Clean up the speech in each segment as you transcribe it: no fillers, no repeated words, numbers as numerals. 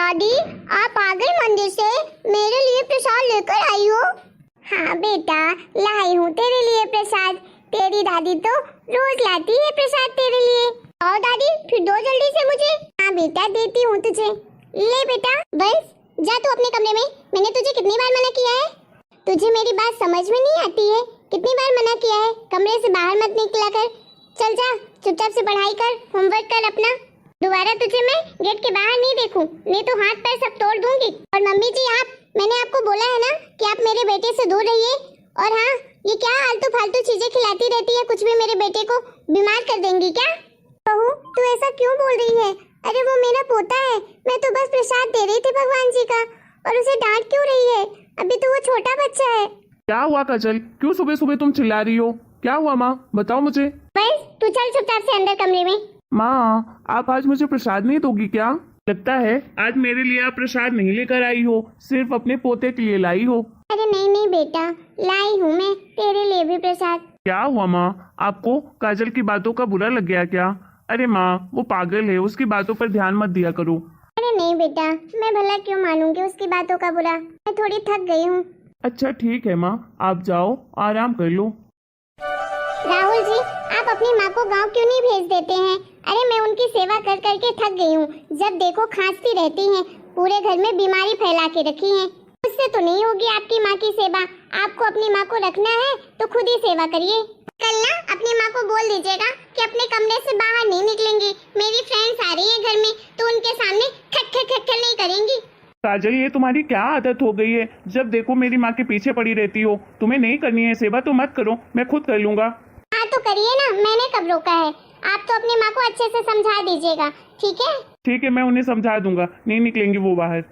दादी, आप आ गए मंदिर से, मेरे लिए प्रसाद लेकर आई हो? हाँ बेटा, लाई हूँ तेरे लिए प्रसाद। तेरी दादी तो रोज लाती है प्रसाद तेरे लिए। आओ दादी, फिर दो जल्दी से मुझे। हाँ बेटा, देती हूँ तुझे। ले बेटा, बस जा तू अपने कमरे में। मैंने तुझे कितनी बार मना किया है? तुझे मेरी बात समझ में नहीं आती है? कितनी बार मना किया है, कमरे से बाहर मत निकला कर। चल जा, चुपचाप से पढ़ाई कर, होमवर्क कर अपना। दोबारा तुझे मैं गेट के बाहर नहीं देखूं, नहीं तो हाथ पैर सब तोड़ दूंगी। और मम्मी जी, मैंने आपको बोला है ना कि आप मेरे बेटे से दूर रहिए। और हाँ, ये क्या आलतू फालतू चीजें खिलाती रहती है, कुछ भी मेरे बेटे को बीमार कर देंगी क्या? बहू, तू ऐसा क्यों बोल रही है? अरे वो मेरा पोता है, मैं तो बस प्रसाद दे रही थी भगवान जी का। और उसे डांट क्यों रही है? अभी तो वो छोटा बच्चा है। क्या हुआ काजल, क्यों सुबह सुबह तुम चिल्ला रही हो? क्या हुआ माँ, बताओ मुझे। बस तू चल चुपचाप से अंदर कमरे में। माँ, आप आज मुझे प्रसाद नहीं दोगी क्या? लगता है आज मेरे लिए आप प्रसाद नहीं लेकर आई हो, सिर्फ अपने पोते के लिए लाई हो। अरे नहीं नहीं बेटा, लाई हूँ मैं तेरे लिए भी प्रसाद। क्या हुआ माँ, आपको काजल की बातों का बुरा लग गया क्या? अरे माँ, वो पागल है, उसकी बातों पर ध्यान मत दिया करो। अरे नहीं बेटा, मैं भला क्यों मानूंगी उसकी बातों का बुरा। मैं थोड़ी थक गई हूँ। अच्छा ठीक है माँ, आप जाओ आराम कर लो। राहुल जी, आप अपनी माँ को गांव क्यों नहीं भेज देते हैं? अरे मैं उनकी सेवा कर करके थक गई हूँ। जब देखो खांसती रहती हैं, पूरे घर में बीमारी फैला के रखी है। उससे तो नहीं होगी आपकी माँ की सेवा। आपको अपनी माँ को रखना है तो खुद ही सेवा करिए। कल ना अपनी माँ को बोल दीजिएगा कि अपने कमरे से बाहर नहीं निकलेंगी। मेरी फ्रेंड्स आ रही हैं घर में, तो उनके सामने खट नहीं करेंगी। काजल, ये तुम्हारी क्या आदत हो गई है? जब देखो मेरी माँ के पीछे पड़ी रहती हो। तुम्हें नहीं करनी है सेवा तो मत करो, मैं खुद कर लूंगा। हाँ तो करिए ना, मैंने कब रोका है? आप तो अपनी माँ को अच्छे से समझा दीजिएगा, ठीक है? ठीक है, मैं उन्हें समझा दूंगा, नहीं निकलेंगी वो बाहर।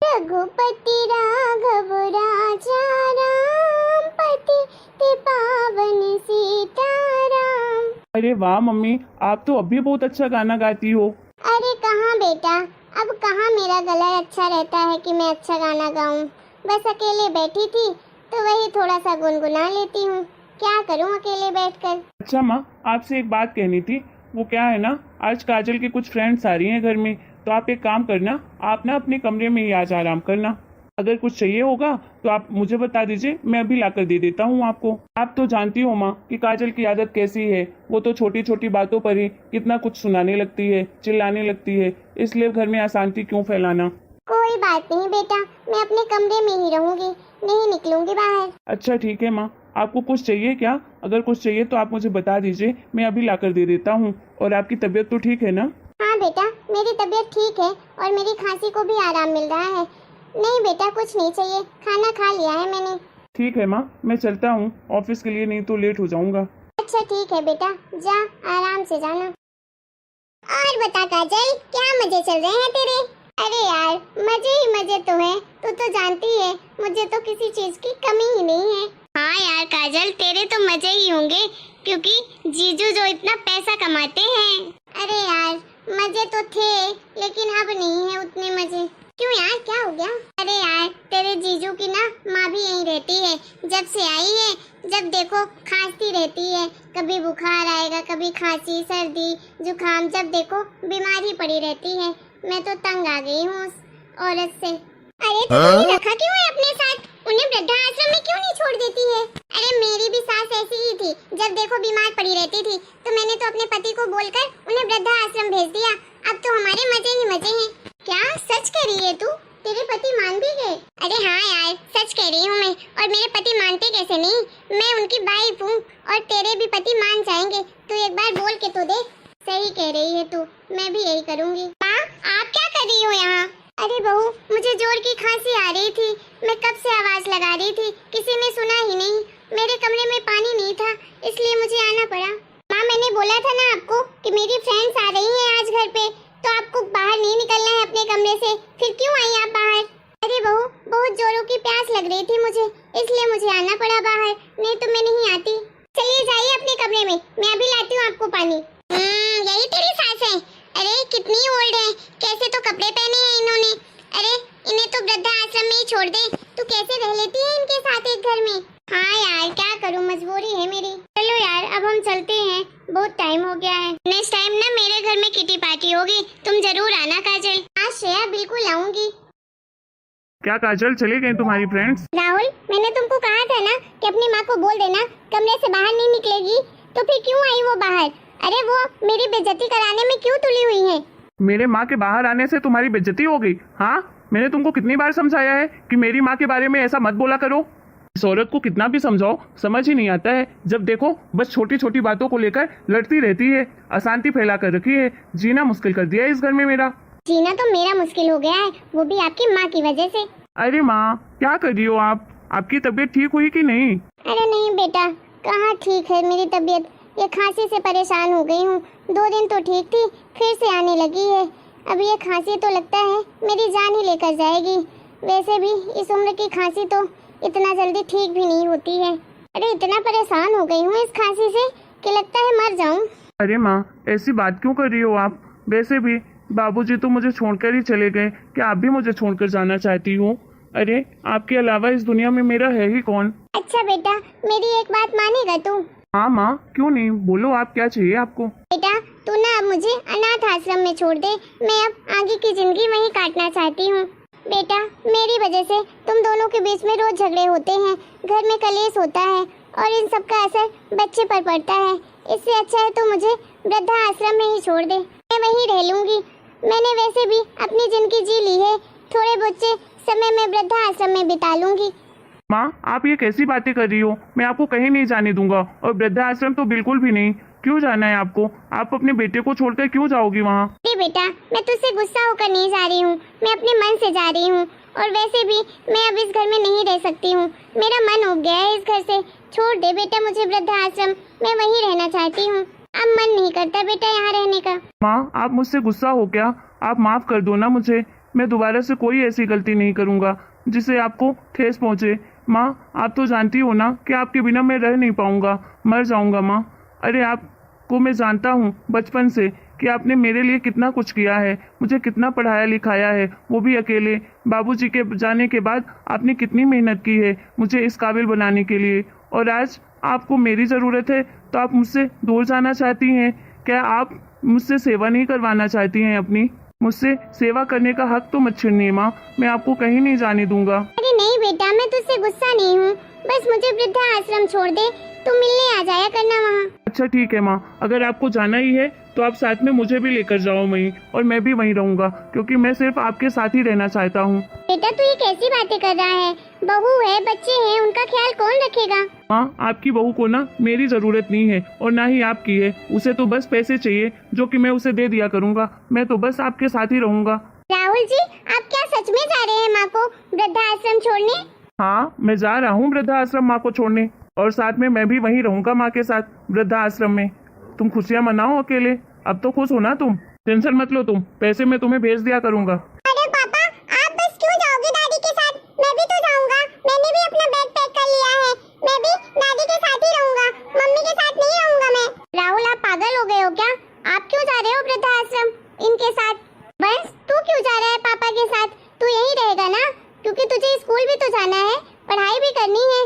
रघुपति राघव राजा राम, पतित पावन सीताराम। अरे वाह मम्मी, आप तो अब भी बहुत अच्छा गाना गाती हो। अरे कहाँ बेटा, अब कहाँ मेरा गला अच्छा रहता है कि मैं अच्छा गाना गाऊं। बस अकेले बैठी थी तो वही थोड़ा सा गुनगुना लेती हूँ। क्या करूँ अकेले बैठकर। अच्छा माँ, आपसे एक बात कहनी थी। वो क्या है ना, आज काजल की कुछ फ्रेंड्स आ रही हैं घर में, तो आप एक काम करना, आप ना अपने कमरे में ही आज आराम करना। अगर कुछ चाहिए होगा तो आप मुझे बता दीजिए, मैं अभी लाकर दे देता हूँ आपको। आप तो जानती हो माँ कि काजल की आदत कैसी है। वो तो छोटी छोटी बातों पर ही कितना कुछ सुनाने लगती है, चिल्लाने लगती है। इसलिए घर में अशांति क्यों फैलाना। कोई बात नहीं बेटा, मैं अपने कमरे में ही रहूंगी, नहीं निकलूंगी बाहर। अच्छा ठीक है माँ, आपको कुछ चाहिए क्या? अगर कुछ चाहिए तो आप मुझे बता दीजिए, मैं अभी लाकर दे देता हूँ। और आपकी तबीयत तो ठीक है ना? हाँ बेटा, मेरी तबीयत ठीक है और मेरी खांसी को भी आराम मिल रहा है। नहीं बेटा, कुछ नहीं चाहिए, खाना खा लिया है मैंने। ठीक है माँ, मैं चलता हूँ ऑफिस के लिए, नहीं तो लेट हो जाऊंगा। अच्छा ठीक है बेटा, जा आराम से जाना। और बता काजल, क्या मजे चल रहे हैं तेरे? अरे यार, मजे ही मजे तो है। तू तो जानती है मुझे तो किसी चीज की कमी ही नहीं है। हाँ यार काजल, तेरे तो मजे ही होंगे क्योंकि जीजू जो इतना पैसा कमाते हैं। अरे यार, मजे तो थे लेकिन अब नहीं है उतने मजे। क्यों यार, क्या हो गया? अरे यार, तेरे जीजू की ना माँ भी यहीं रहती है। जब से आई है, जब देखो खांसती रहती है। कभी बुखार आएगा, कभी खांसी, सर्दी, जुकाम, जब देखो बीमारी पड़ी रहती है। मैं तो तंग आ गई हूँ उस औरत से। अरे तो तुमने रखा क्यों है अपने साथ? उन्हें वृद्धाश्रम में क्यों नहीं छोड़ देती है? अरे मेरी भी सास ऐसी ही थी, जब देखो बीमार पड़ी रहती थी, तो मैंने तो अपने पति को बोलकर उन्हें वृद्धाश्रम भेज दिया। अब तो हमारे मजे ही मजे हैं। क्या सच कह रही है तू? तेरे पति मान भी गए? अरे हाँ यार, सच कह रही हूँ मैं। और मेरे पति मानते कैसे नहीं? मैं उनकी वाइफ हूँ और तेरे भी पति मान जाएंगे। तू एक बार बोल के तो देख। सही कह रही है तू, मैं भी यही करूँगी। हाँ, आप क्या कर रही हो यहाँ? अरे बहू, मुझे जोर की खांसी आ रही थी। मैं कब से आवाज लगा रही थी, किसी ने सुना ही नहीं। मेरे कमरे में पानी नहीं था, इसलिए मुझे आना पड़ा। माँ, मैंने बोला था ना आपको कि मेरी फ्रेंड्स आ रही हैं आज घर पे, तो आपको बाहर नहीं निकलना है अपने कमरे से। फिर क्यों आई आप बाहर? अरे बहू, बहुत जोरों की प्यास लग रही थी मुझे, इसलिए मुझे आना पड़ा बाहर, नहीं तो मैं नहीं आती। चलिए जाइए अपने कमरे में, मैं अभी लाती हूँ आपको पानी। यही तेरी सास है? अरे कितनी ओल्ड है, कैसे तो कपड़े पहने हैं इन्होंने। अरे इन्हें तो वृद्धाश्रम में ही छोड़ दे। तू कैसे रह लेती है इनके साथ एक घर में? हाँ यार, क्या करूँ, मजबूरी है मेरी। चलो यार, अब हम चलते हैं, बहुत टाइम हो गया है। नेक्स्ट टाइम ना मेरे घर में किटी पार्टी होगी, तुम जरूर आना काजल। हाँ श्रेया, बिल्कुल आऊंगी। क्या काजल, चले गए तुम्हारी फ्रेंड्स? राहुल, मैंने तुमको कहा था ना कि अपनी माँ को बोल देना कमरे से बाहर नहीं निकलेगी, तो फिर क्यों आई वो बाहर? अरे वो मेरी बेइज्जती कराने में क्यों तुली हुई है? मेरे माँ के बाहर आने से तुम्हारी बेइज्जती हो गई? हाँ, मैंने तुमको कितनी बार समझाया है कि मेरी माँ के बारे में ऐसा मत बोला करो। इस औरत को कितना भी समझाओ समझ ही नहीं आता है। जब देखो बस छोटी छोटी बातों को लेकर लड़ती रहती है, अशांति फैला कर रखी है। जीना मुश्किल कर दिया है इस घर में मेरा। जीना तो मेरा मुश्किल हो गया है, वो भी आपकी माँ की वजह से। अरे माँ, क्या कर रही हो आप? आपकी तबीयत ठीक हुई कि नहीं? अरे नहीं बेटा, कहाँ ठीक है मेरी तबीयत। ये खांसी से परेशान हो गई हूँ। 2 दिन तो ठीक थी, फिर से आने लगी है। अब ये खांसी तो लगता है मेरी जान ही लेकर जाएगी। वैसे भी इस उम्र की खांसी तो इतना जल्दी ठीक भी नहीं होती है। अरे इतना परेशान हो गई हूँ इस खांसी से कि लगता है मर जाऊँ। अरे माँ, ऐसी बात क्यों कर रही हो आप? वैसे भी बाबूजी तो मुझे छोड़कर ही चले गए, क्या आप भी मुझे छोड़कर जाना चाहती हो? अरे आपके अलावा इस दुनिया में मेरा है ही कौन? अच्छा बेटा, मेरी एक बात मानेगा तू? हाँ माँ, क्यों नहीं, बोलो आप क्या चाहिए आपको? बेटा तू ना अब मुझे अनाथ आश्रम में छोड़ दे। मैं अब आगे की जिंदगी वहीं काटना चाहती हूँ। बेटा मेरी वजह से तुम दोनों के बीच में रोज झगड़े होते हैं, घर में कलेश होता है और इन सब का असर बच्चे पर पड़ता है। इससे अच्छा है तो मुझे वृद्धा आश्रम में ही छोड़ दे, मैं वहीं रह लूंगी। मैंने वैसे भी अपनी जिंदगी जी ली है, थोड़े बच्चे समय में वृद्धा आश्रम में बिता लूंगी। माँ, आप ये कैसी बातें कर रही हो? मैं आपको कहीं नहीं जाने दूंगा, और वृद्धा आश्रम तो बिल्कुल भी नहीं। क्यों जाना है आपको? आप अपने बेटे को छोड़कर क्यों जाओगी वहाँ? अरे बेटा, मैं तुझसे गुस्सा होकर नहीं जा रही हूँ, मैं अपने मन से जा रही हूँ। और वैसे भी मैं अब इस घर में नहीं रह सकती हूँ, मेरा मन उब गया है इस घर से। छोड़ दे बेटा मुझे वृद्धा आश्रम, मैं वहीं रहना चाहती हूँ। अब मन नहीं करता बेटा यहाँ रहने का। माँ, आप मुझसे गुस्सा हो क्या? आप माफ कर दो ना मुझे। मैं दोबारा से कोई ऐसी गलती नहीं करूँगा जिससे आपको ठेस पहुँचे। माँ, आप तो जानती हो ना कि आपके बिना मैं रह नहीं पाऊंगा, मर जाऊंगा माँ। अरे आपको मैं जानता हूँ बचपन से कि आपने मेरे लिए कितना कुछ किया है, मुझे कितना पढ़ाया लिखाया है, वो भी अकेले। बाबूजी के जाने के बाद आपने कितनी मेहनत की है मुझे इस काबिल बनाने के लिए, और आज आपको मेरी ज़रूरत है तो आप मुझसे दूर जाना चाहती हैं? क्या आप मुझसे सेवा नहीं करवाना चाहती हैं अपनी? मुझसे सेवा करने का हक तो मत छीनिए माँ, मैं आपको कहीं नहीं जाने दूंगा। अरे नहीं बेटा, मैं तुझसे गुस्सा नहीं हूँ, बस मुझे वृद्धा आश्रम छोड़ दे, तुम मिलने आ जाया करना वहाँ। अच्छा ठीक है माँ, अगर आपको जाना ही है तो आप साथ में मुझे भी लेकर जाओ वहीं, और मैं भी वहीं रहूंगा, क्योंकि मैं सिर्फ आपके साथ ही रहना चाहता हूँ। बेटा तू ये कैसी बातें कर रहा है? बहू है, बच्चे हैं, उनका ख्याल कौन रखेगा? माँ, आपकी बहू को ना मेरी जरूरत नहीं है और ना ही आपकी है। उसे तो बस पैसे चाहिए जो कि मैं उसे दे दिया करूँगा। मैं तो बस आपके साथ ही रहूंगा। राहुल जी, आप क्या सच में जा रहे हैं माँ को वृद्धा आश्रम छोड़ने? हाँ, मैं जा रहा हूँ वृद्धा आश्रम माँ को छोड़ने, और साथ में मैं भी वहीं रहूंगा माँ के साथ वृद्धा आश्रम में। तुम खुशियाँ मनाओ अकेले, अब तो खुश हो ना तुम, टेंशन मत लो तुम, पैसे मैं तुम्हें भेज दिया करूँगा। अरे पापा, आप बस क्यों जाओगे दादी के साथ? मैं भी तो जाऊंगा, मैंने भी अपना बैग पैक कर लिया है, मैं भी दादी के साथ ही रहूंगा, मम्मी के साथ नहीं रहूंगा मैं। राहुल आप पागल हो गए हो क्या? आप क्यों जा रहे हो वृद्धा आश्रम इनके साथ? बस तू क्यों जा रहा है पापा के साथ? तू यहीं रहेगा ना, क्योंकि तुझे स्कूल भी तो जाना है, पढ़ाई भी करनी है।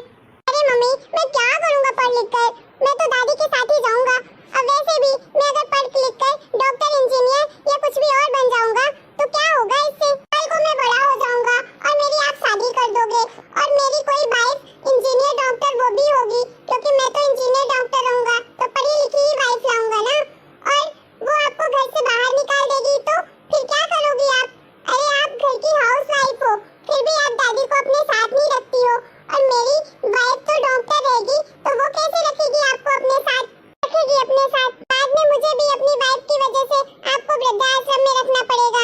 अरे मम्मी, मैं क्या करूँगा पढ़ लिख कर? मैं तो दादी के साथ ही जाऊंगा। अब वैसे भी मैं अगर पढ़ लिख कर डॉक्टर, इंजीनियर या कुछ भी और बन जाऊंगा तो क्या होगा इससे? कल को मैं बड़ा हो जाऊंगा और मेरी आप शादी कर दोगे, और मेरी कोई वाइफ इंजीनियर डॉक्टर वो भी होगी, क्योंकि मैं तो इंजीनियर डॉक्टर रहूंगा, तो पढ़ी लिखी ही वाइफ लाऊंगा ना। और वो आपको घर से बाहर निकाल देगी तो फिर क्या करोगी आप? अरे आप घर की हाउस वाइफ हो, फिर भी आप दादी को अपने साथ नहीं रखती हो, और मेरी वाइफ तो डॉक्टर रहेगी तो वो कैसे रखेगी आपको अपने साथ? रखेगी अपने साथ। बाद में मुझे भी अपनी वाइफ की वजह से आपको वृद्धाश्रम में रखना पड़ेगा,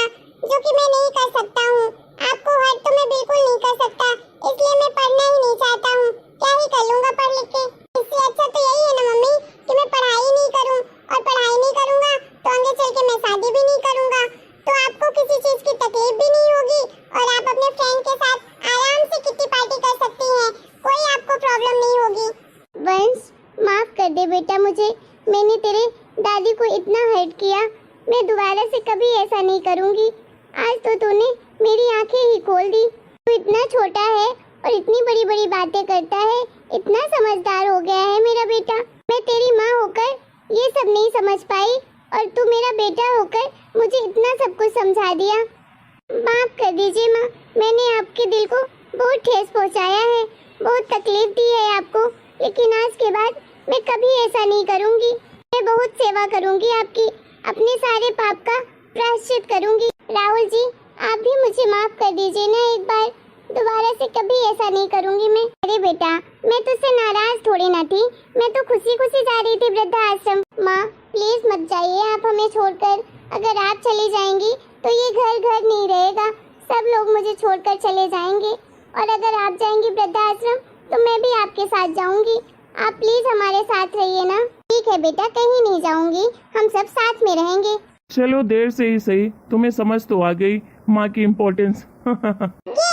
जो कि मैं नहीं कर सकता हूँ। आपको हर्ट तो मैं बिल्कुल नहीं कर सकता, इसलिए मैं पढ़ना ही नहीं चाहता हूँ। क्या ही कर लूँगा पढ़ लिख के? इससे अच्छा तो यही है ना मम्मी कि मैं पढ़ाई नहीं करूँ, और पढ़ाई नहीं करूँगा तो आगे चल के मैं शादी भी नहीं करूँगा, तो आपको किसी चीज़ की तकलीफ भी नहीं होगी, और आप अपने फ्रेंड के साथ आराम से किट्टी पार्टी कर सकती हैं, कोई आपको प्रॉब्लम नहीं होगी। वंश, माफ कर दे बेटा मुझे, मैंने तेरे दादी को इतना हर्ट किया, मैं दोबारा से कभी ऐसा नहीं करूँगी। आज तो तूने मेरी आंखें ही खोल दी। तू इतना छोटा है और इतनी बड़ी बड़ी बातें करता है, इतना समझदार हो गया है मेरा बेटा। मैं तेरी माँ होकर ये सब नहीं समझ पाई, और तू मेरा बेटा होकर मुझे इतना सब कुछ समझा दिया। माफ कर दीजिए माँ, मैंने आपके दिल को बहुत ठेस पहुँचाया है, बहुत तकलीफ दी है आपको, लेकिन आज के बाद मैं कभी ऐसा नहीं करूँगी। मैं बहुत सेवा करूँगी आपकी, अपने सारे पाप का प्रायश्चित करूँगी। राहुल जी, आप भी मुझे माफ कर दीजिए ना एक बार, दोबारा से कभी ऐसा नहीं करूँगी मैं। अरे बेटा, मैं तुझसे नाराज थोड़ी ना थी, मैं तो खुशी खुशी जा रही थी वृद्धाश्रम। माँ प्लीज मत जाइए आप हमें छोड़कर, अगर आप चली जाएंगी तो ये घर घर नहीं रहेगा, सब लोग मुझे छोड़कर चले जाएंगे, और अगर आप जाएंगी वृद्धाश्रम तो मैं भी आपके साथ जाऊंगी। आप प्लीज हमारे साथ रहिए ना। ठीक है बेटा, कहीं नहीं जाऊंगी, हम सब साथ में रहेंगे। चलो देर से ही सही, तुम्हें समझ तो आ गई माँ की इम्पोर्टेंस। ये